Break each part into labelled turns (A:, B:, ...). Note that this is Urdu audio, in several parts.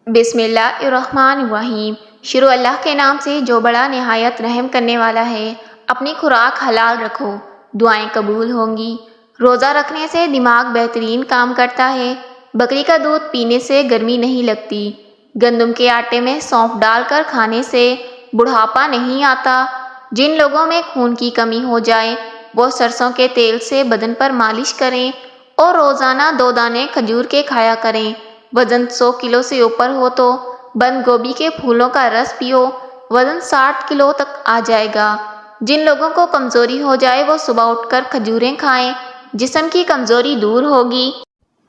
A: بسم اللہ الرحمن الرحیم۔ شروع اللہ کے نام سے جو بڑا نہایت رحم کرنے والا ہے۔ اپنی خوراک حلال رکھو، دعائیں قبول ہوں گی۔ روزہ رکھنے سے دماغ بہترین کام کرتا ہے۔ بکری کا دودھ پینے سے گرمی نہیں لگتی۔ گندم کے آٹے میں سونف ڈال کر کھانے سے بڑھاپا نہیں آتا۔ جن لوگوں میں خون کی کمی ہو جائے وہ سرسوں کے تیل سے بدن پر مالش کریں اور روزانہ 2 دانے کھجور کے کھایا کریں۔ وزن 100 کلو سے اوپر ہو تو بند گوبھی کے پھولوں کا رس پیو، وزن 60 کلو تک آ جائے گا۔ جن لوگوں کو کمزوری ہو جائے وہ صبح اٹھ کر کھجوریں کھائیں، جسم کی کمزوری دور ہوگی۔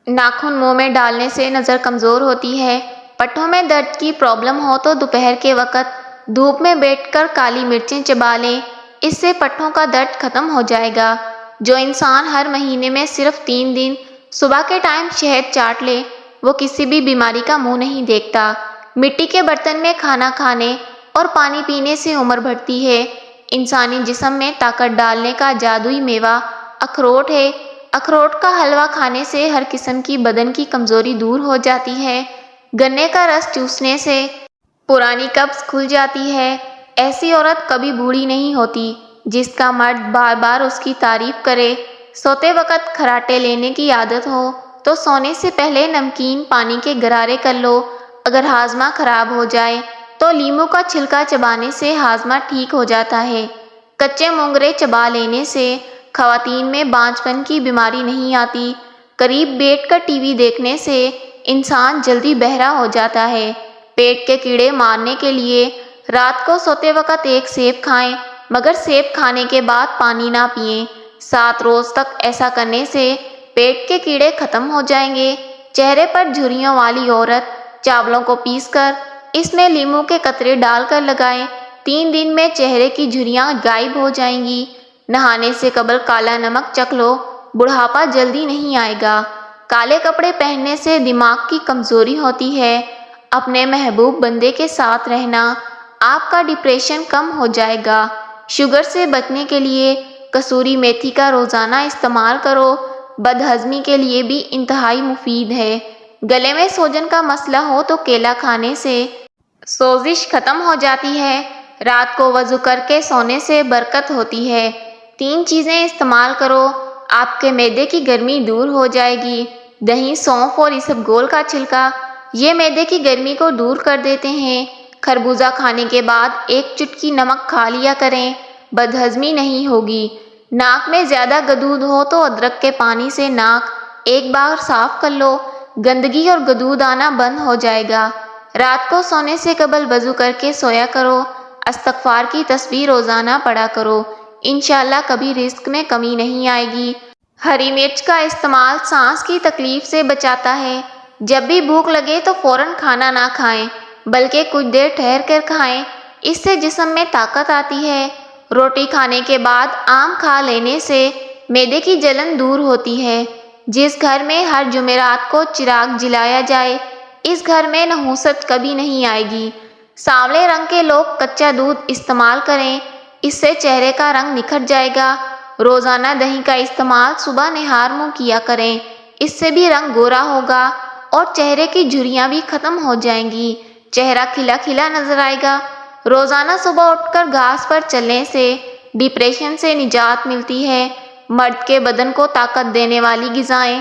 A: ناخن منہ میں ڈالنے سے نظر کمزور ہوتی ہے۔ پٹھوں میں درد کی پرابلم ہو تو دوپہر کے وقت دھوپ میں بیٹھ کر کالی مرچیں چبا لیں، اس سے پٹھوں کا درد ختم ہو جائے گا۔ جو انسان ہر مہینے میں صرف 3 دن صبح کے ٹائم شہد چاٹ لے وہ کسی بھی بیماری کا منہ نہیں دیکھتا۔ مٹی کے برتن میں کھانا کھانے اور پانی پینے سے عمر بڑھتی ہے۔ انسانی جسم میں طاقت ڈالنے کا جادوئی میوہ اخروٹ ہے۔ اخروٹ کا حلوہ کھانے سے ہر قسم کی بدن کی کمزوری دور ہو جاتی ہے۔ گنے کا رس چوسنے سے پرانی قبض کھل جاتی ہے۔ ایسی عورت کبھی بوڑھی نہیں ہوتی جس کا مرد بار بار اس کی تعریف کرے۔ سوتے وقت خراٹے لینے کی عادت ہو تو سونے سے پہلے نمکین پانی کے غرارے کر لو۔ اگر ہاضمہ خراب ہو جائے تو لیموں کا چھلکا چبانے سے ہاضمہ ٹھیک ہو جاتا ہے۔ کچے مونگرے چبا لینے سے خواتین میں بانجھ پن کی بیماری نہیں آتی۔ قریب بیٹھ کر ٹی وی دیکھنے سے انسان جلدی بہرا ہو جاتا ہے۔ پیٹ کے کیڑے مارنے کے لیے رات کو سوتے وقت 1 سیب کھائیں، مگر سیب کھانے کے بعد پانی نہ پئیں۔ 7 روز تک ایسا کرنے سے پیٹ کے کیڑے ختم ہو جائیں گے۔ چہرے پر جھریوں والی عورت چاولوں کو پیس کر اس میں لیموں کے قطرے ڈال کر لگائیں، 3 دن میں چہرے کی جھریاں غائب ہو جائیں گی۔ نہانے سے قبل کالا نمک چکھ لو، بڑھاپا جلدی نہیں آئے گا۔ کالے کپڑے پہننے سے دماغ کی کمزوری ہوتی ہے۔ اپنے محبوب بندے کے ساتھ رہنا، آپ کا ڈپریشن کم ہو جائے گا۔ شوگر سے بچنے کے لیے کسوری میتھی کا روزانہ استعمال کرو، بد ہضمی کے لیے بھی انتہائی مفید ہے۔ گلے میں سوجن کا مسئلہ ہو تو کیلا کھانے سے سوزش ختم ہو جاتی ہے۔ رات کو وضو کر کے سونے سے برکت ہوتی ہے۔ 3 چیزیں استعمال کرو، آپ کے معدے کی گرمی دور ہو جائے گی۔ دہی، سونف اور اسبگول کا چھلکا، یہ معدے کی گرمی کو دور کر دیتے ہیں۔ خربوزہ کھانے کے بعد 1 چٹکی نمک کھا لیا کریں، بد ہضمی نہیں ہوگی۔ ناک میں زیادہ گدود ہو تو ادرک کے پانی سے ناک 1 بار صاف کر لو، گندگی اور گدود آنا بند ہو جائے گا۔ رات کو سونے سے قبل وضو کر کے سویا کرو۔ استغفار کی تسبیح روزانہ پڑھا کرو، انشاءاللہ کبھی رزق میں کمی نہیں آئے گی۔ ہری مرچ کا استعمال سانس کی تکلیف سے بچاتا ہے۔ جب بھی بھوک لگے تو فوراً کھانا نہ کھائیں بلکہ کچھ دیر ٹھہر کر کھائیں، اس سے جسم میں طاقت آتی ہے۔ روٹی کھانے کے بعد آم کھا لینے سے معدے کی جلن دور ہوتی ہے۔ جس گھر میں ہر جمعرات کو چراغ جلایا جائے اس گھر میں نحوست کبھی نہیں آئے گی۔ سانولے رنگ کے لوگ کچا دودھ استعمال کریں، اس سے چہرے کا رنگ نکھر جائے گا۔ روزانہ دہی کا استعمال صبح نہار منہ کیا کریں، اس سے بھی رنگ گورا ہوگا اور چہرے کی جھریاں بھی ختم ہو جائیں گی، چہرہ کھلا کھلا نظر آئے گا۔ روزانہ صبح اٹھ کر گھاس پر چلنے سے ڈپریشن سے نجات ملتی ہے۔ مرد کے بدن کو طاقت دینے والی غذائیں: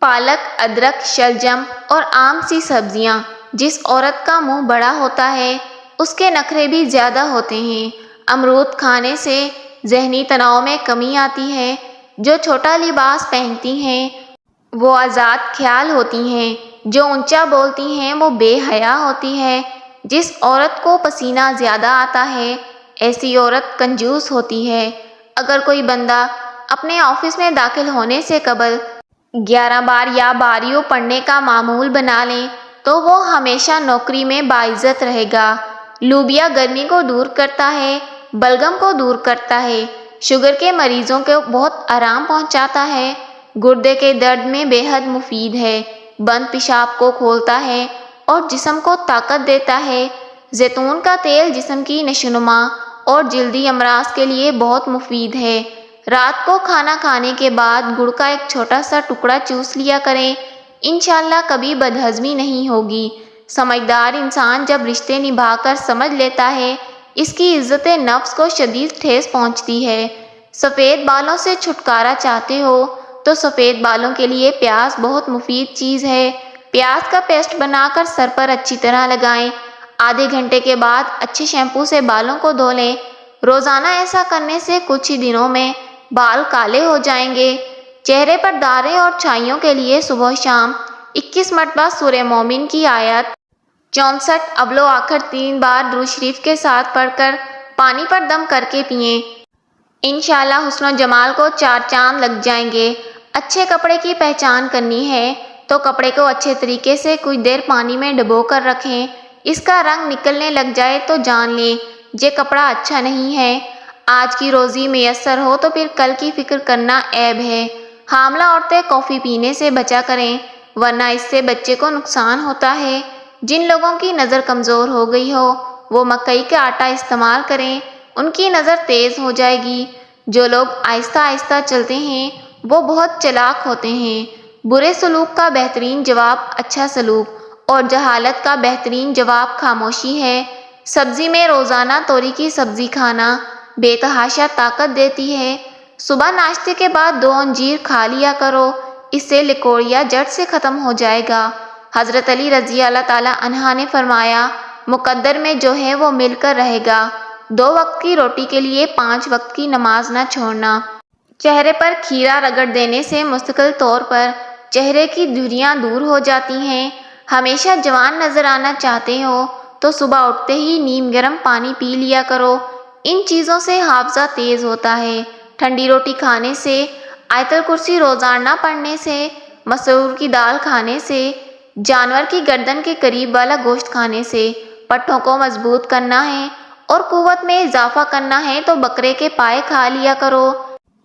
A: پالک، ادرک، شلجم اور عام سی سبزیاں۔ جس عورت کا منہ بڑا ہوتا ہے اس کے نخرے بھی زیادہ ہوتے ہیں۔ امرود کھانے سے ذہنی تناؤ میں کمی آتی ہے۔ جو چھوٹا لباس پہنتی ہیں وہ آزاد خیال ہوتی ہیں، جو اونچا بولتی ہیں وہ بے حیا ہوتی ہے۔ جس عورت کو پسینہ زیادہ آتا ہے ایسی عورت کنجوس ہوتی ہے۔ اگر کوئی بندہ اپنے آفس میں داخل ہونے سے قبل 11 بار یا باریوں پڑھنے کا معمول بنا لیں تو وہ ہمیشہ نوکری میں باعزت رہے گا۔ لوبیا گرمی کو دور کرتا ہے، بلغم کو دور کرتا ہے، شوگر کے مریضوں کو بہت آرام پہنچاتا ہے، گردے کے درد میں بے حد مفید ہے، بند پیشاب کو کھولتا ہے اور جسم کو طاقت دیتا ہے۔ زیتون کا تیل جسم کی نشوونما اور جلدی امراض کے لیے بہت مفید ہے۔ رات کو کھانا کھانے کے بعد گڑ کا ایک چھوٹا سا ٹکڑا چوس لیا کریں، انشاءاللہ کبھی بدہضمی نہیں ہوگی۔ سمجھدار انسان جب رشتے نبھا کر سمجھ لیتا ہے اس کی عزت نفس کو شدید ٹھیس پہنچتی ہے۔ سفید بالوں سے چھٹکارا چاہتے ہو تو سفید بالوں کے لیے پیاز بہت مفید چیز ہے۔ پیاز کا پیسٹ بنا کر سر پر اچھی طرح لگائیں۔ آدھے گھنٹے کے بعد اچھے شیمپو سے بالوں کو دھو لیں۔ روزانہ ایسا کرنے سے کچھ ہی دنوں میں بال کالے ہو جائیں گے۔ چہرے پر دانے اور چھائیوں کے لیے صبح شام 21 مرتبہ سورہ مومن کی آیت 64 اول و آخر 3 بار درود شریف کے ساتھ پڑھ کر پانی پر دم کر کے پئیں۔ انشاءاللہ حسن و جمال کو 4 چاند لگ جائیں گے۔ اچھے کپڑے کی پہچان کرنی ہے تو کپڑے کو اچھے طریقے سے کچھ دیر پانی میں ڈبو کر رکھیں۔ اس کا رنگ نکلنے لگ جائے تو جان لیں یہ کپڑا اچھا نہیں ہے۔ آج کی روزی میسر ہو تو پھر کل کی فکر کرنا عیب ہے۔ حاملہ عورتیں کافی پینے سے بچا کریں ورنہ اس سے بچے کو نقصان ہوتا ہے۔ جن لوگوں کی نظر کمزور ہو گئی ہو وہ مکئی کا آٹا استعمال کریں، ان کی نظر تیز ہو جائے گی۔ جو لوگ آہستہ آہستہ چلتے ہیں وہ بہت چلاک ہوتے ہیں۔ برے سلوک کا بہترین جواب اچھا سلوک اور جہالت کا بہترین جواب خاموشی ہے۔ سبزی میں روزانہ توری کی سبزی کھانا بے تحاشا طاقت دیتی ہے۔ صبح ناشتے کے بعد 2 انجیر کھا لیا کرو، اس سے لکوڑیا جڑ سے ختم ہو جائے گا۔ حضرت علی رضی اللہ تعالی عنہ نے فرمایا مقدر میں جو ہے وہ مل کر رہے گا۔ 2 وقت کی روٹی کے لیے 5 وقت کی نماز نہ چھوڑنا۔ چہرے پر کھیرا رگڑ دینے سے مستقل طور پر چہرے کی دھریاں دور ہو جاتی ہیں۔ ہمیشہ جوان نظر آنا چاہتے ہو تو صبح اٹھتے ہی نیم گرم پانی پی لیا کرو۔ ان چیزوں سے حافظہ تیز ہوتا ہے۔ ٹھنڈی روٹی کھانے سے، آیت الکرسی روزانہ پڑھنے سے، مسور کی دال کھانے سے، جانور کی گردن کے قریب والا گوشت کھانے سے پٹھوں کو مضبوط کرنا ہے اور قوت میں اضافہ کرنا ہے تو بکرے کے پائے کھا لیا کرو۔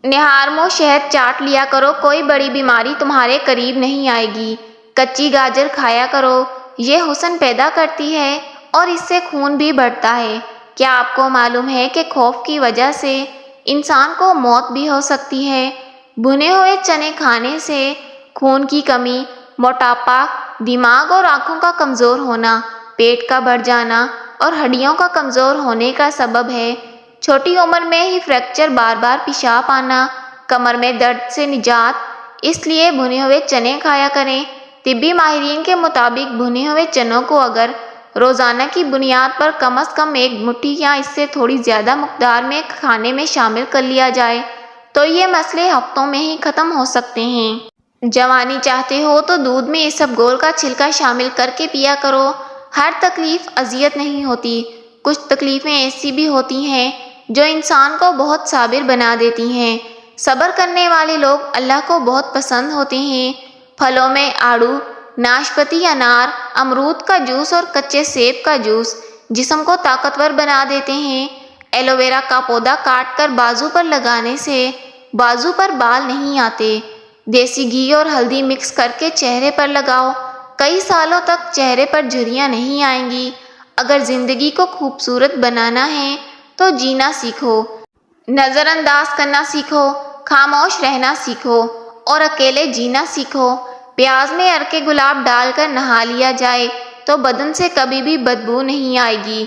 A: نہار منہ شہد چاٹ لیا کرو، کوئی بڑی بیماری تمہارے قریب نہیں آئے گی۔ کچی گاجر کھایا کرو، یہ حسن پیدا کرتی ہے اور اس سے خون بھی بڑھتا ہے۔ کیا آپ کو معلوم ہے کہ خوف کی وجہ سے انسان کو موت بھی ہو سکتی ہے؟ بھنے ہوئے چنے کھانے سے خون کی کمی، موٹاپا، دماغ اور آنکھوں کا کمزور ہونا، پیٹ کا بڑھ جانا اور ہڈیوں کا کمزور ہونے کا سبب ہے۔ چھوٹی عمر میں ہی فریکچر، بار بار پیشاب آنا، کمر میں درد سے نجات، اس لیے بھنے ہوئے چنے کھایا کریں۔ طبی ماہرین کے مطابق بھنے ہوئے چنوں کو اگر روزانہ کی بنیاد پر کم از کم 1 مٹھی یا اس سے تھوڑی زیادہ مقدار میں کھانے میں شامل کر لیا جائے تو یہ مسئلے ہفتوں میں ہی ختم ہو سکتے ہیں۔ جوانی چاہتے ہو تو دودھ میں اسبگول کا چھلکا شامل کر کے پیا کرو۔ ہر تکلیف اذیت نہیں ہوتی، کچھ تکلیفیں ایسی بھی ہوتی ہیں جو انسان کو بہت صابر بنا دیتی ہیں۔ صبر کرنے والے لوگ اللہ کو بہت پسند ہوتے ہیں۔ پھلوں میں آڑو، ناشپاتی، انار، امرود کا جوس اور کچے سیب کا جوس جسم کو طاقتور بنا دیتے ہیں۔ ایلو ویرا کا پودا کاٹ کر بازو پر لگانے سے بازو پر بال نہیں آتے۔ دیسی گھی اور ہلدی مکس کر کے چہرے پر لگاؤ، کئی سالوں تک چہرے پر جھریاں نہیں آئیں گی۔ اگر زندگی کو خوبصورت بنانا ہے تو جینا سیکھو، نظر انداز کرنا سیکھو، خاموش رہنا سیکھو اور اکیلے جینا سیکھو۔ پیاز میں عرق گلاب ڈال کر نہا لیا جائے تو بدن سے کبھی بھی بدبو نہیں آئے گی۔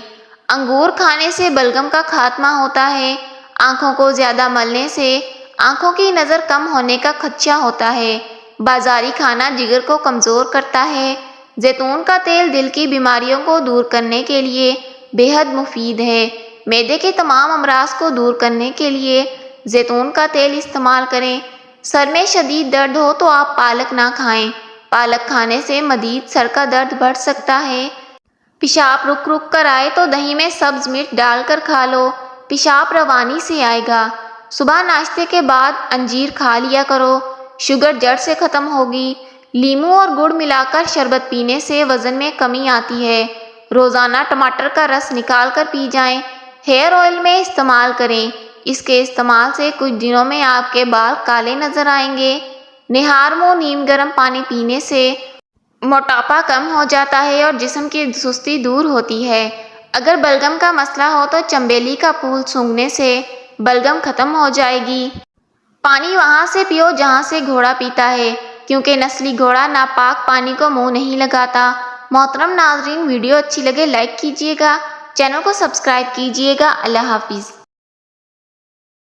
A: انگور کھانے سے بلغم کا خاتمہ ہوتا ہے۔ آنکھوں کو زیادہ ملنے سے آنکھوں کی نظر کم ہونے کا خدشہ ہوتا ہے۔ بازاری کھانا جگر کو کمزور کرتا ہے۔ زیتون کا تیل دل کی بیماریوں کو دور کرنے کے لیے بے حد مفید ہے۔ معدے کے تمام امراض کو دور کرنے کے لیے زیتون کا تیل استعمال کریں۔ سر میں شدید درد ہو تو آپ پالک نہ کھائیں، پالک کھانے سے مزید سر کا درد بڑھ سکتا ہے۔ پیشاب رک رک کر آئے تو دہی میں سبز مرچ ڈال کر کھا لو، پیشاب روانی سے آئے گا۔ صبح ناشتے کے بعد انجیر کھا لیا کرو، شوگر جڑ سے ختم ہوگی۔ لیموں اور گڑ ملا کر شربت پینے سے وزن میں کمی آتی ہے۔ روزانہ ٹماٹر کا رس نکال کر پی جائیں۔ ہیئر آئل میں استعمال کریں، اس کے استعمال سے کچھ دنوں میں آپ کے بال کالے نظر آئیں گے۔ نہار منہ نیم گرم پانی پینے سے موٹاپا کم ہو جاتا ہے اور جسم کی سستی دور ہوتی ہے۔ اگر بلغم کا مسئلہ ہو تو چنبیلی کا پھول سونگھنے سے بلغم ختم ہو جائے گی۔ پانی وہاں سے پیو جہاں سے گھوڑا پیتا ہے، کیونکہ نسلی گھوڑا ناپاک پانی کو منہ نہیں لگاتا۔ محترم ناظرین، ویڈیو اچھی لگے لائک کیجیے گا، چینل کو سبسکرائب کیجیے گا۔ اللہ حافظ۔